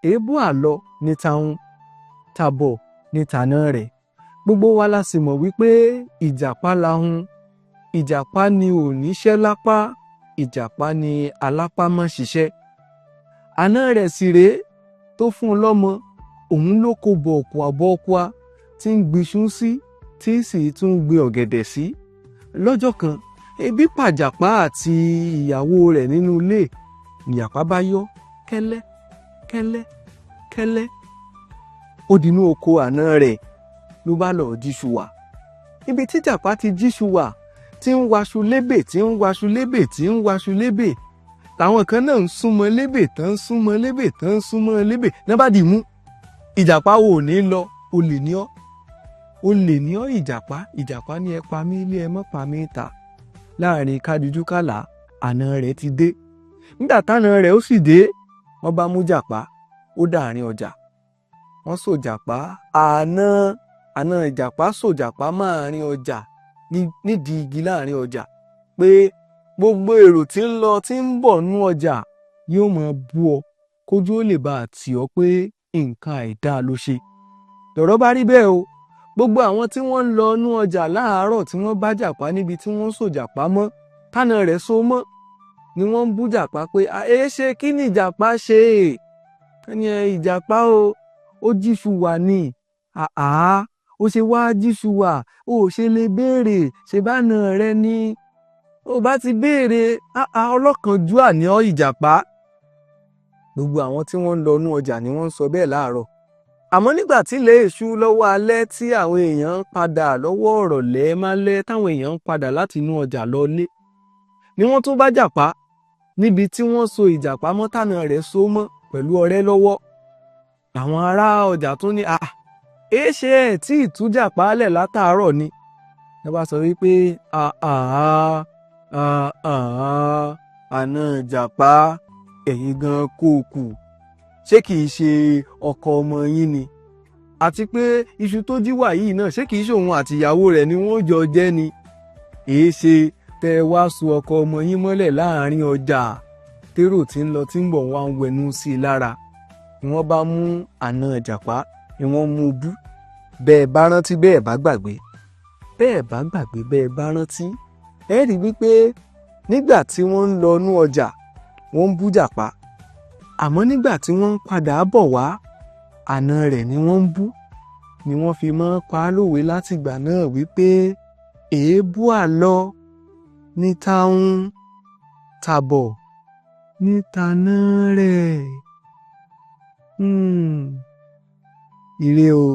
èébú àlọ ní tahun tàbọ̀ ní tàná rẹ̀. Gbogbo wa la sì mọ̀ wípé ìjàpá lahun, ìjàpá ni ò níṣẹ́ lápá, ìjàpá ni alápá mọ́ ṣiṣẹ́. Àná rẹ̀ sì rèé tó fún un lọ́mọ, òun ló kó bọ̀ọ̀kùà tí ń gbiṣú sí, tí sì tún ń gbin ọ̀gẹ̀dẹ̀ sí. Lọ́jọ́ kan, ebi pàjàpá àti ìyàwó rẹ̀ nínú ilé, ìjàpá bá yọ́ kẹ́lẹ́ kẹ́lẹ́ kẹ́lẹ́. Ó dinú oko àná rẹ̀ ló bá lọ́ọ́ jíṣu wà. Ibi tí ìjàpá ti jíṣu wà, tí ń waṣu lébè, tí ń waṣu lébè, tí ń waṣu lébè, làwọn kan náà ń súnmọ́ lébè, tán ń súnmọ́ lébè, tán ń súnmọ́ lébè, náà bá dì mú. Ìjàpá wo ò ní lọ, olè ní ọ́, olè ní ọ́ ìjàpá. Ìjàpá ní ẹ pa mí ilé, ẹ mọ́ pa mí ta. Láàrin kájújú kàlà, àná rẹ̀ ti dé. Nígbà táná rẹ̀ ó sì dé, wọ́n bá mú jàpá, ó dàárín ọjà. Wọ́n so jàpá, àná ìjàpá so jàpá máàrin ọjà, nídìí igi láàrin ọjà, pé gbogbo èrò tí ń lọ tí ń bọ̀ nú ọjà yóò máa bú ọ, kójú ó lè bá tì ọ́ pé nǹkan àìdáa ló ṣe. Lọ̀rọ̀ bá rí bẹ́ẹ̀ o. Gbogbo àwọn tí wọ́n ń lọ nú ọjà láàárọ̀ tí wọ́n bá jàpá níbi tí wọ́n so jàpá mọ́, tánà rẹ̀ so mọ́, ni wọ́n ń bú jàpá pé ṣe kí ni ìjàpá ṣe? Ẹni ìjàpá ó jíṣu wà ní. Ó ṣe wá jíṣu wà, ó ṣe lè béèrè, ṣe bá nà rẹ ní. Ó bá ti béèrè, ọlọ́kànjúà ní ọ́ ìjàpá. Gbogbo àwọn tí wọ́n ń lọ nú ọjà ni wọ́n ń sọ bẹ́ẹ̀ láàárọ̀. Àmọ́ nígbà tí ilẹ̀ èṣú lọ́wọ́ alẹ́, tí àwọn èèyàn ń padà lọ́wọ́ ọ̀rọ̀lẹ́ málẹ́, táwọn èèyàn ń padà láti inú ọjà lọlé, ni wọ́n tún bá jàpá níbi tí wọ́n so ìjàpá mọ́, tánà rẹ̀ so mọ́ pẹ̀lú ọ̀rẹ́ lọ́wọ́. Àwọn ará ọjà tún ní ṣe ẹ̀ tí ìtú jàpá lẹ̀ látàárọ̀ ni. Ẹ bá sọ wípé àná jàpá, ẹ̀yin gan kò kù, ṣé kìí ṣe ọkọ ọmọ yín ni? Àti pé iṣu tó jí wà yìí náà, ṣé kìí ṣe òun àti ìyàwó rẹ̀ ni wọ́n jọ jẹ ni? Ṣe tẹ́ ẹ wá so ọkọ ọmọ yín mọ́lẹ̀ láàrin ọjà, térò tí ń lọ tí ń bọ̀ wá ń wẹnu sí i lára. Ni wọ́n bá mú àná jàpá, ni wọ́n mú bú. Bẹ́ẹ̀ bá rántí, bẹ́ẹ̀ bá gbàgbé, bẹ́ẹ̀ bá gbàgbé, bẹ́ẹ̀ bá rántí, ẹ rí wípé nígbà tí wọ́n ń lọ nú ọjà, wọ́n ń bú jàpá. Àmọ́ nígbà tí wọ́n ń padà bọ̀ wá, àná rẹ̀ ni wọ́n ń bú. Ni wọ́n fi máa ń pa á lówe látìgbà náà wípé èébú àlọ ní tahun tàbọ̀ ní tàná rẹ̀. Ire o.